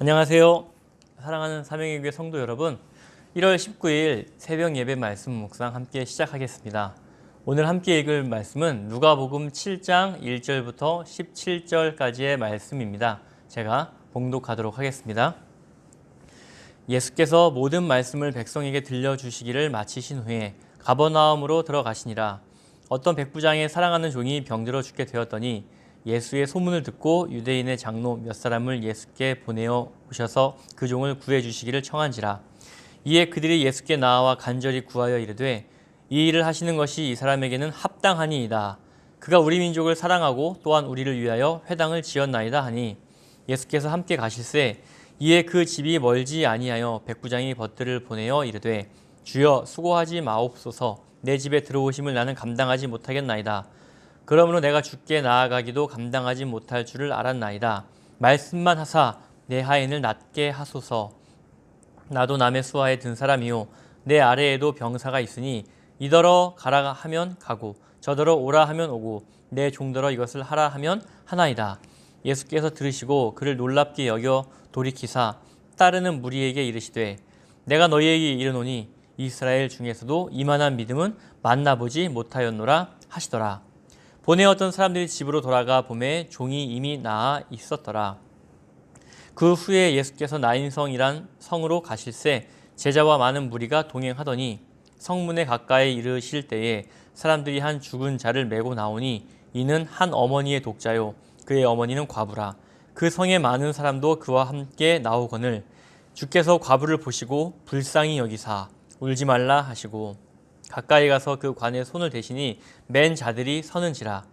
안녕하세요. 사랑하는 사명의 교회 성도 여러분, 1월 19일 새벽 예배 말씀 묵상 함께 시작하겠습니다. 오늘 함께 읽을 말씀은 누가복음 7장 1절부터 17절까지의 말씀입니다. 제가 봉독하도록 하겠습니다. 예수께서 모든 말씀을 백성에게 들려주시기를 마치신 후에 가버나움으로 들어가시니라. 어떤 백부장의 사랑하는 종이 병들어 죽게 되었더니 예수의 소문을 듣고 유대인의 장로 몇 사람을 예수께 보내어 오셔서 그 종을 구해 주시기를 청한지라. 이에 그들이 예수께 나와 간절히 구하여 이르되 이 일을 하시는 것이 이 사람에게는 합당하니이다. 그가 우리 민족을 사랑하고 또한 우리를 위하여 회당을 지었나이다 하니 예수께서 함께 가실새 이에 그 집이 멀지 아니하여 백부장이 벗들을 보내어 이르되 주여 수고하지 마옵소서. 내 집에 들어오심을 나는 감당하지 못하겠나이다. 그러므로 내가 주께 나아가기도 감당하지 못할 줄을 알았나이다. 말씀만 하사 내 하인을 낫게 하소서. 나도 남의 수하에 든 사람이요 내 아래에도 병사가 있으니 이더러 가라 하면 가고 저더러 오라 하면 오고 내 종더러 이것을 하라 하면 하나이다. 예수께서 들으시고 그를 놀랍게 여겨 돌이키사 따르는 무리에게 이르시되 내가 너희에게 이르노니 이스라엘 중에서도 이만한 믿음은 만나보지 못하였노라 하시더라. 보내었던 사람들이 집으로 돌아가 보매 종이 이미 나아 있었더라. 그 후에 예수께서 나인성이란 성으로 가실새 제자와 많은 무리가 동행하더니 성문에 가까이 이르실 때에 사람들이 한 죽은 자를 메고 나오니 이는 한 어머니의 독자요 그의 어머니는 과부라. 그 성에 많은 사람도 그와 함께 나오거늘 주께서 과부를 보시고 불쌍히 여기사 울지 말라 하시고 가까이 가서 그 관에 손을 대시니 맨 자들이 서는지라.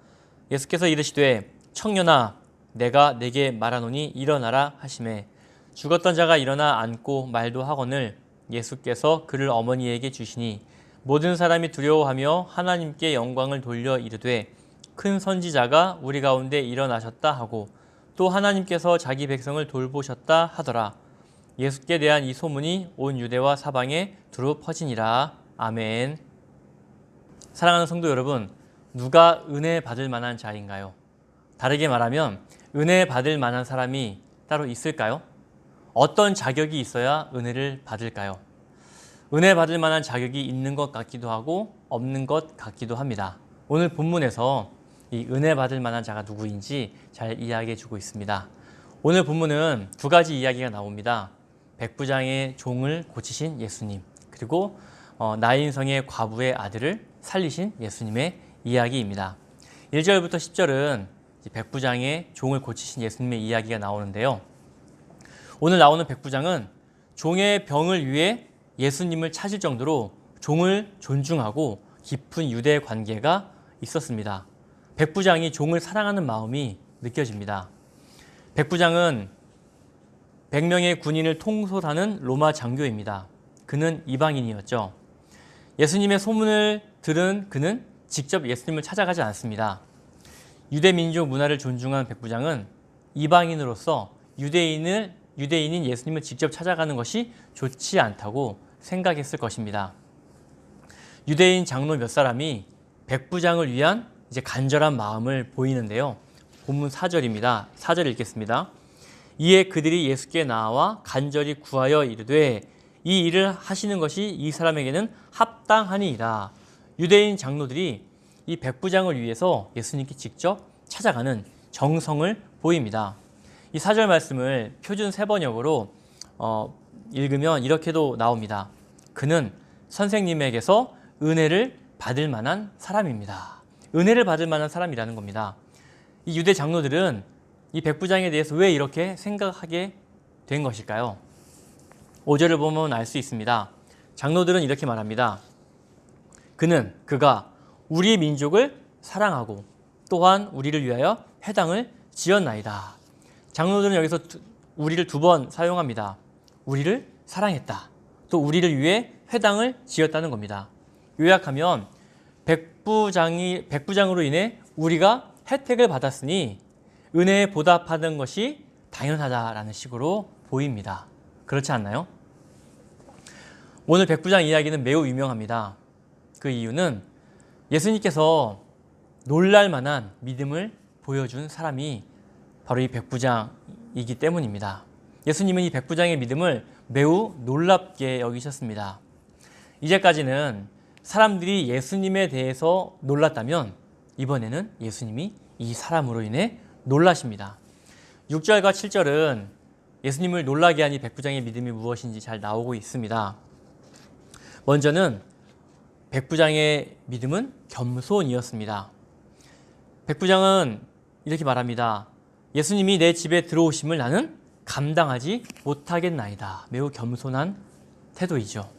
예수께서 이르시되 청년아 내가 네게 말하노니 일어나라 하시매 죽었던 자가 일어나 앉고 말도 하거늘 예수께서 그를 어머니에게 주시니 모든 사람이 두려워하며 하나님께 영광을 돌려 이르되 큰 선지자가 우리 가운데 일어나셨다 하고 또 하나님께서 자기 백성을 돌보셨다 하더라. 예수께 대한 이 소문이 온 유대와 사방에 두루 퍼지니라. 아멘. 사랑하는 성도 여러분, 누가 은혜 받을 만한 자인가요? 다르게 말하면 은혜 받을 만한 사람이 따로 있을까요? 어떤 자격이 있어야 은혜를 받을까요? 은혜 받을 만한 자격이 있는 것 같기도 하고 없는 것 같기도 합니다. 오늘 본문에서 이 은혜 받을 만한 자가 누구인지 잘 이야기해 주고 있습니다. 오늘 본문은 두 가지 이야기가 나옵니다. 백부장의 종을 고치신 예수님, 그리고 나인성의 과부의 아들을 살리신 예수님의 이야기입니다. 1절부터 10절은 백부장의 종을 고치신 예수님의 이야기가 나오는데요. 오늘 나오는 백부장은 종의 병을 위해 예수님을 찾을 정도로 종을 존중하고 깊은 유대 관계가 있었습니다. 백부장이 종을 사랑하는 마음이 느껴집니다. 백부장은 100명의 군인을 통솔하는 로마 장교입니다. 그는 이방인이었죠. 예수님의 소문을 들은 그는 직접 예수님을 찾아가지 않습니다. 유대 민족 문화를 존중한 백부장은 이방인으로서 유대인인 예수님을 직접 찾아가는 것이 좋지 않다고 생각했을 것입니다. 유대인 장로 몇 사람이 백부장을 위한 간절한 마음을 보이는데요. 본문 4절입니다. 4절 읽겠습니다. 이에 그들이 예수께 나와 간절히 구하여 이르되 이 일을 하시는 것이 이 사람에게는 합당하니이다. 유대인 장로들이 이 백부장을 위해서 예수님께 직접 찾아가는 정성을 보입니다. 이 4절 말씀을 표준 세번역으로 읽으면 이렇게도 나옵니다. 그는 선생님에게서 은혜를 받을 만한 사람입니다. 은혜를 받을 만한 사람이라는 겁니다. 이 유대 장로들은 이 백부장에 대해서 왜 이렇게 생각하게 된 것일까요? 5절을 보면 알 수 있습니다. 장로들은 이렇게 말합니다. 그가 우리 민족을 사랑하고 또한 우리를 위하여 회당을 지었나이다. 장로들은 여기서 우리를 두 번 사용합니다. 우리를 사랑했다. 또 우리를 위해 회당을 지었다는 겁니다. 요약하면 백부장으로 인해 우리가 혜택을 받았으니 은혜에 보답하는 것이 당연하다라는 식으로 보입니다. 그렇지 않나요? 오늘 백부장 이야기는 매우 유명합니다. 그 이유는 예수님께서 놀랄 만한 믿음을 보여준 사람이 바로 이 백부장이기 때문입니다. 예수님은 이 백부장의 믿음을 매우 놀랍게 여기셨습니다. 이제까지는 사람들이 예수님에 대해서 놀랐다면 이번에는 예수님이 이 사람으로 인해 놀라십니다. 6절과 7절은 예수님을 놀라게 한 이 백부장의 믿음이 무엇인지 잘 나오고 있습니다. 먼저는 백부장의 믿음은 겸손이었습니다. 백부장은 이렇게 말합니다. 예수님이 내 집에 들어오심을 나는 감당하지 못하겠나이다. 매우 겸손한 태도이죠.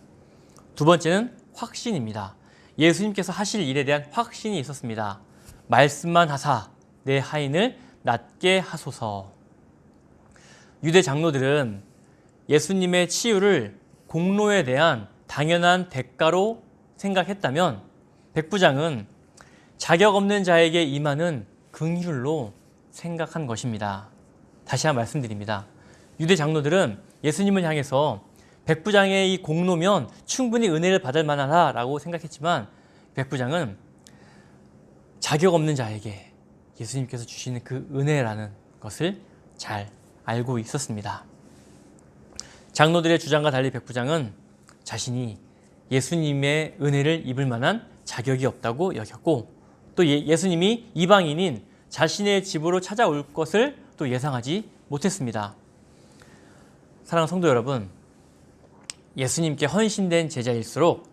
두 번째는 확신입니다. 예수님께서 하실 일에 대한 확신이 있었습니다. 말씀만 하사 내 하인을 낫게 하소서. 유대 장로들은 예수님의 치유를 공로에 대한 당연한 대가로 생각했다면 백부장은 자격 없는 자에게 임하는 긍휼로 생각한 것입니다. 다시 한번 말씀드립니다. 유대 장로들은 예수님을 향해서 백부장의 이 공로면 충분히 은혜를 받을 만하다라고 생각했지만 백부장은 자격 없는 자에게 예수님께서 주시는 그 은혜라는 것을 잘 알고 있었습니다. 장로들의 주장과 달리 백부장은 자신이 예수님의 은혜를 입을 만한 자격이 없다고 여겼고 또 예수님이 이방인인 자신의 집으로 찾아올 것을 또 예상하지 못했습니다. 사랑하는 성도 여러분, 예수님께 헌신된 제자일수록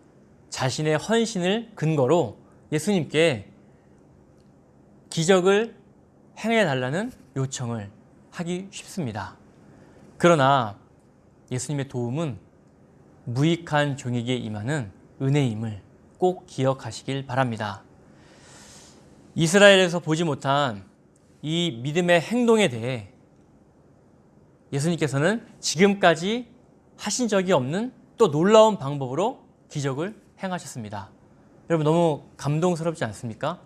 자신의 헌신을 근거로 예수님께 기적을 행해달라는 요청을 하기 쉽습니다. 그러나 예수님의 도움은 무익한 종에게 임하는 은혜임을 꼭 기억하시길 바랍니다. 이스라엘에서 보지 못한 이 믿음의 행동에 대해 예수님께서는 지금까지 하신 적이 없는 또 놀라운 방법으로 기적을 행하셨습니다. 여러분 너무 감동스럽지 않습니까?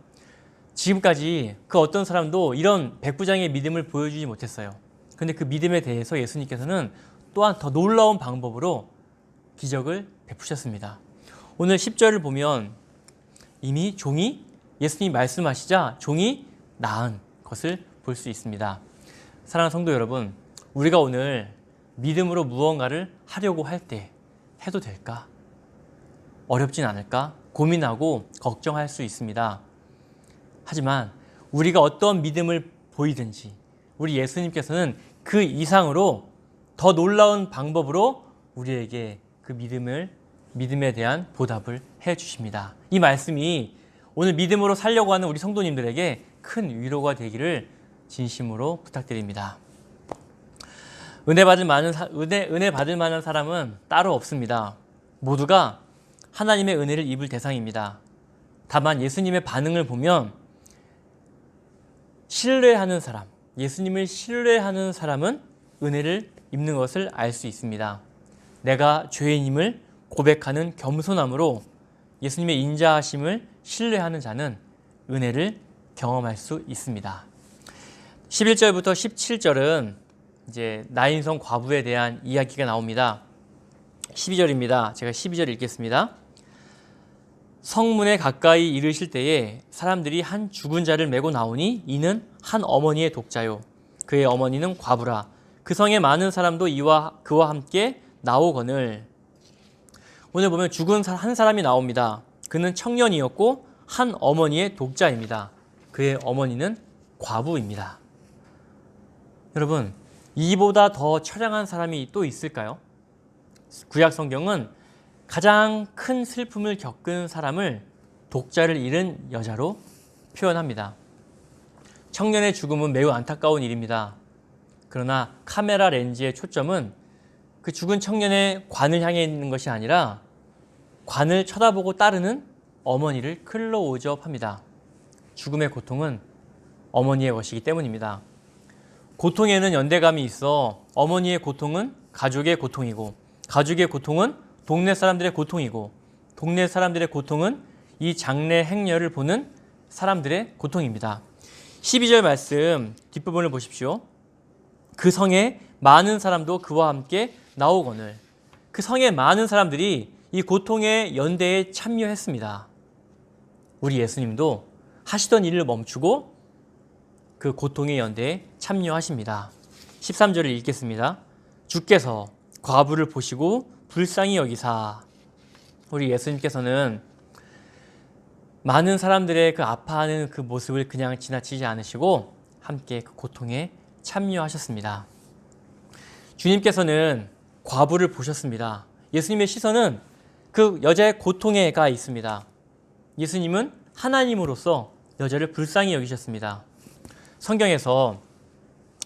지금까지 그 어떤 사람도 이런 백부장의 믿음을 보여주지 못했어요. 그런데 그 믿음에 대해서 예수님께서는 또한 더 놀라운 방법으로 기적을 베푸셨습니다. 오늘 10절을 보면 이미 종이 예수님이 말씀하시자 종이 나은 것을 볼 수 있습니다. 사랑하는 성도 여러분, 우리가 오늘 믿음으로 무언가를 하려고 할 때 해도 될까? 어렵진 않을까? 고민하고 걱정할 수 있습니다. 하지만 우리가 어떤 믿음을 보이든지 우리 예수님께서는 그 이상으로 더 놀라운 방법으로 우리에게 그 믿음에 대한 보답을 해 주십니다. 이 말씀이 오늘 믿음으로 살려고 하는 우리 성도님들에게 큰 위로가 되기를 진심으로 부탁드립니다. 은혜 받을 만한 사람은 따로 없습니다. 모두가 하나님의 은혜를 입을 대상입니다. 다만 예수님의 반응을 보면 신뢰하는 사람, 예수님을 신뢰하는 사람은 은혜를 입는 것을 알 수 있습니다. 내가 죄인임을 고백하는 겸손함으로 예수님의 인자하심을 신뢰하는 자는 은혜를 경험할 수 있습니다. 11절부터 17절은 이제 나인성 과부에 대한 이야기가 나옵니다. 12절입니다. 제가 12절 읽겠습니다. 성문에 가까이 이르실 때에 사람들이 한 죽은 자를 메고 나오니 이는 한 어머니의 독자요 그의 어머니는 과부라. 그 성에 많은 사람도 그와 함께 나오거늘. 오늘 보면 죽은 한 사람이 나옵니다. 그는 청년이었고 한 어머니의 독자입니다. 그의 어머니는 과부입니다. 여러분, 이보다 더 처량한 사람이 또 있을까요? 구약 성경은 가장 큰 슬픔을 겪은 사람을 독자를 잃은 여자로 표현합니다. 청년의 죽음은 매우 안타까운 일입니다. 그러나 카메라 렌즈의 초점은 그 죽은 청년의 관을 향해 있는 것이 아니라 관을 쳐다보고 따르는 어머니를 클로우즈업합니다. 죽음의 고통은 어머니의 것이기 때문입니다. 고통에는 연대감이 있어 어머니의 고통은 가족의 고통이고 가족의 고통은 동네 사람들의 고통이고 동네 사람들의 고통은 이 장례 행렬을 보는 사람들의 고통입니다. 12절 말씀 뒷부분을 보십시오. 그 성에 많은 사람도 그와 함께 나오거늘. 그 성에 많은 사람들이 이 고통의 연대에 참여했습니다. 우리 예수님도 하시던 일을 멈추고 그 고통의 연대에 참여하십니다. 13절을 읽겠습니다. 주께서 과부를 보시고 불쌍히 여기사. 우리 예수님께서는 많은 사람들의 그 아파하는 그 모습을 그냥 지나치지 않으시고 함께 그 고통에 참여하셨습니다. 주님께서는 과부를 보셨습니다. 예수님의 시선은 그 여자의 고통에 가 있습니다. 예수님은 하나님으로서 여자를 불쌍히 여기셨습니다. 성경에서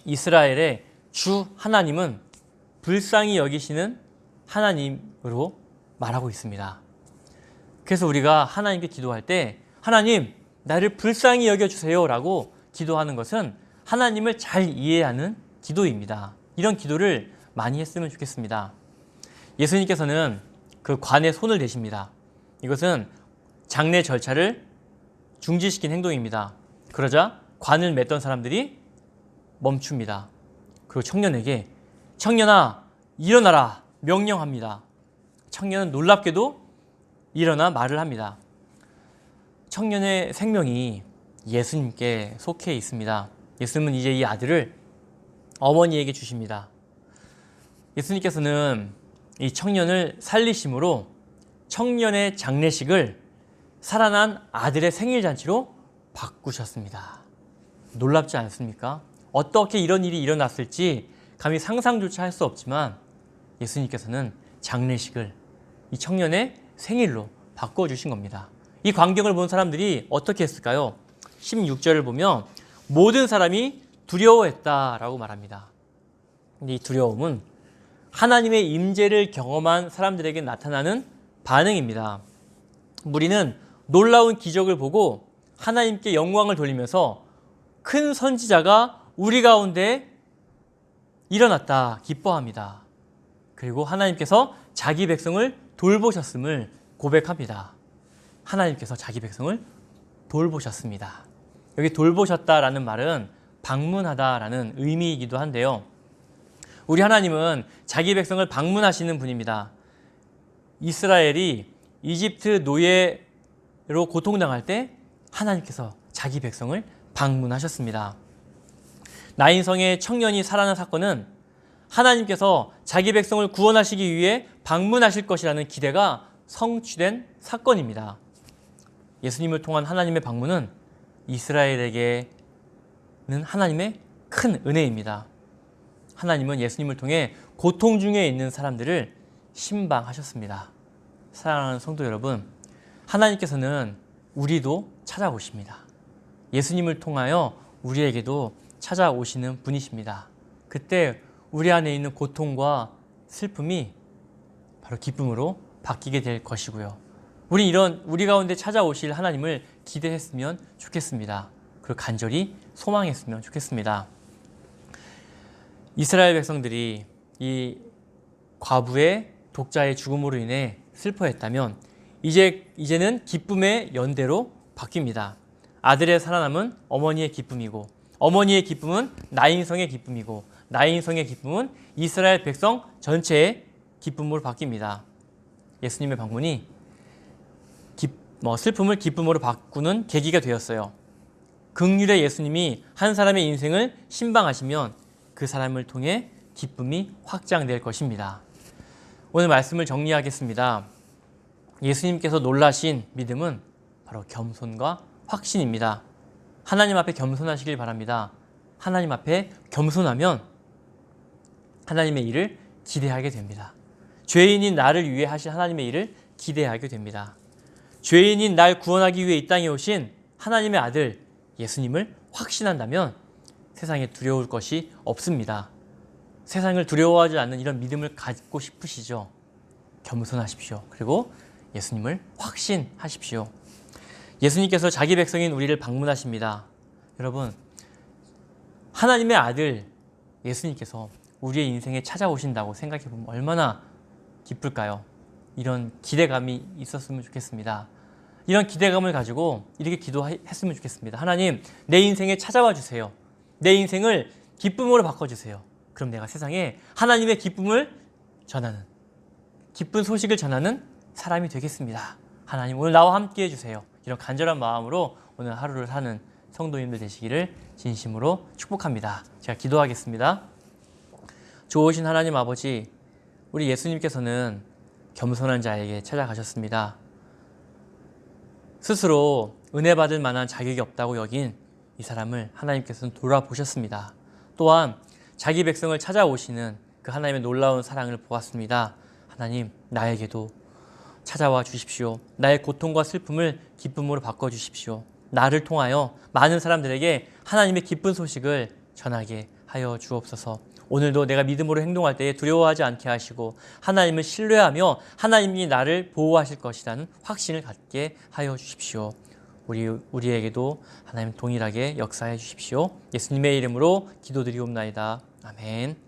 이스라엘의 주 하나님은 불쌍히 여기시는 하나님으로 말하고 있습니다. 그래서 우리가 하나님께 기도할 때 하나님 나를 불쌍히 여겨주세요 라고 기도하는 것은 하나님을 잘 이해하는 기도입니다. 이런 기도를 많이 했으면 좋겠습니다. 예수님께서는 그 관에 손을 대십니다. 이것은 장례 절차를 중지시킨 행동입니다. 그러자 관을 맺던 사람들이 멈춥니다. 그리고 청년에게 청년아 일어나라 명령합니다. 청년은 놀랍게도 일어나 말을 합니다. 청년의 생명이 예수님께 속해 있습니다. 예수님은 이제 이 아들을 어머니에게 주십니다. 예수님께서는 이 청년을 살리심으로 청년의 장례식을 살아난 아들의 생일잔치로 바꾸셨습니다. 놀랍지 않습니까? 어떻게 이런 일이 일어났을지 감히 상상조차 할 수 없지만 예수님께서는 장례식을 이 청년의 생일로 바꿔주신 겁니다. 이 광경을 본 사람들이 어떻게 했을까요? 16절을 보면 모든 사람이 두려워했다라고 말합니다. 근데 이 두려움은 하나님의 임재를 경험한 사람들에게 나타나는 반응입니다. 우리는 놀라운 기적을 보고 하나님께 영광을 돌리면서 큰 선지자가 우리 가운데 일어났다 기뻐합니다. 그리고 하나님께서 자기 백성을 돌보셨음을 고백합니다. 하나님께서 자기 백성을 돌보셨습니다. 여기 돌보셨다라는 말은 방문하다라는 의미이기도 한데요. 우리 하나님은 자기 백성을 방문하시는 분입니다. 이스라엘이 이집트 노예로 고통당할 때 하나님께서 자기 백성을 방문하셨습니다. 나인성의 청년이 살아난 사건은 하나님께서 자기 백성을 구원하시기 위해 방문하실 것이라는 기대가 성취된 사건입니다. 예수님을 통한 하나님의 방문은 이스라엘에게는 하나님의 큰 은혜입니다. 하나님은 예수님을 통해 고통 중에 있는 사람들을 신방하셨습니다. 사랑하는 성도 여러분, 하나님께서는 우리도 찾아오십니다. 예수님을 통하여 우리에게도 찾아오시는 분이십니다. 그때 우리 안에 있는 고통과 슬픔이 바로 기쁨으로 바뀌게 될 것이고요. 우리 가운데 찾아오실 하나님을 기대했으면 좋겠습니다. 그리고 간절히 소망했으면 좋겠습니다. 이스라엘 백성들이 이 과부의 독자의 죽음으로 인해 슬퍼했다면 이제는 기쁨의 연대로 바뀝니다. 아들의 살아남은 어머니의 기쁨이고 어머니의 기쁨은 나인성의 기쁨이고 나인성의 기쁨은 이스라엘 백성 전체의 기쁨으로 바뀝니다. 예수님의 방문이 슬픔을 기쁨으로 바꾸는 계기가 되었어요. 긍휼의 예수님이 한 사람의 인생을 신방하시면 그 사람을 통해 기쁨이 확장될 것입니다. 오늘 말씀을 정리하겠습니다. 예수님께서 놀라신 믿음은 바로 겸손과 확신입니다. 하나님 앞에 겸손하시길 바랍니다. 하나님 앞에 겸손하면 하나님의 일을 기대하게 됩니다. 죄인인 나를 위해 하신 하나님의 일을 기대하게 됩니다. 죄인인 날 구원하기 위해 이 땅에 오신 하나님의 아들 예수님을 확신한다면 세상에 두려울 것이 없습니다. 세상을 두려워하지 않는 이런 믿음을 갖고 싶으시죠? 겸손하십시오. 그리고 예수님을 확신하십시오. 예수님께서 자기 백성인 우리를 방문하십니다. 여러분, 하나님의 아들 예수님께서 우리의 인생에 찾아오신다고 생각해 보면 얼마나 기쁠까요? 이런 기대감이 있었으면 좋겠습니다. 이런 기대감을 가지고 이렇게 기도했으면 좋겠습니다. 하나님, 내 인생에 찾아와 주세요. 내 인생을 기쁨으로 바꿔주세요. 그럼 내가 세상에 하나님의 기쁨을 전하는, 기쁜 소식을 전하는 사람이 되겠습니다. 하나님, 오늘 나와 함께 해주세요. 이런 간절한 마음으로 오늘 하루를 사는 성도님들 되시기를 진심으로 축복합니다. 제가 기도하겠습니다. 좋으신 하나님 아버지, 우리 예수님께서는 겸손한 자에게 찾아가셨습니다. 스스로 은혜 받을 만한 자격이 없다고 여긴 이 사람을 하나님께서는 돌아보셨습니다. 또한 자기 백성을 찾아오시는 그 하나님의 놀라운 사랑을 보았습니다. 하나님, 나에게도 찾아와 주십시오. 나의 고통과 슬픔을 기쁨으로 바꿔주십시오. 나를 통하여 많은 사람들에게 하나님의 기쁜 소식을 전하게 하여 주옵소서. 오늘도 내가 믿음으로 행동할 때에 두려워하지 않게 하시고 하나님을 신뢰하며 하나님이 나를 보호하실 것이라는 확신을 갖게 하여 주십시오. 우리에게도 하나님 동일하게 역사해 주십시오. 예수님의 이름으로 기도드리옵나이다. 아멘.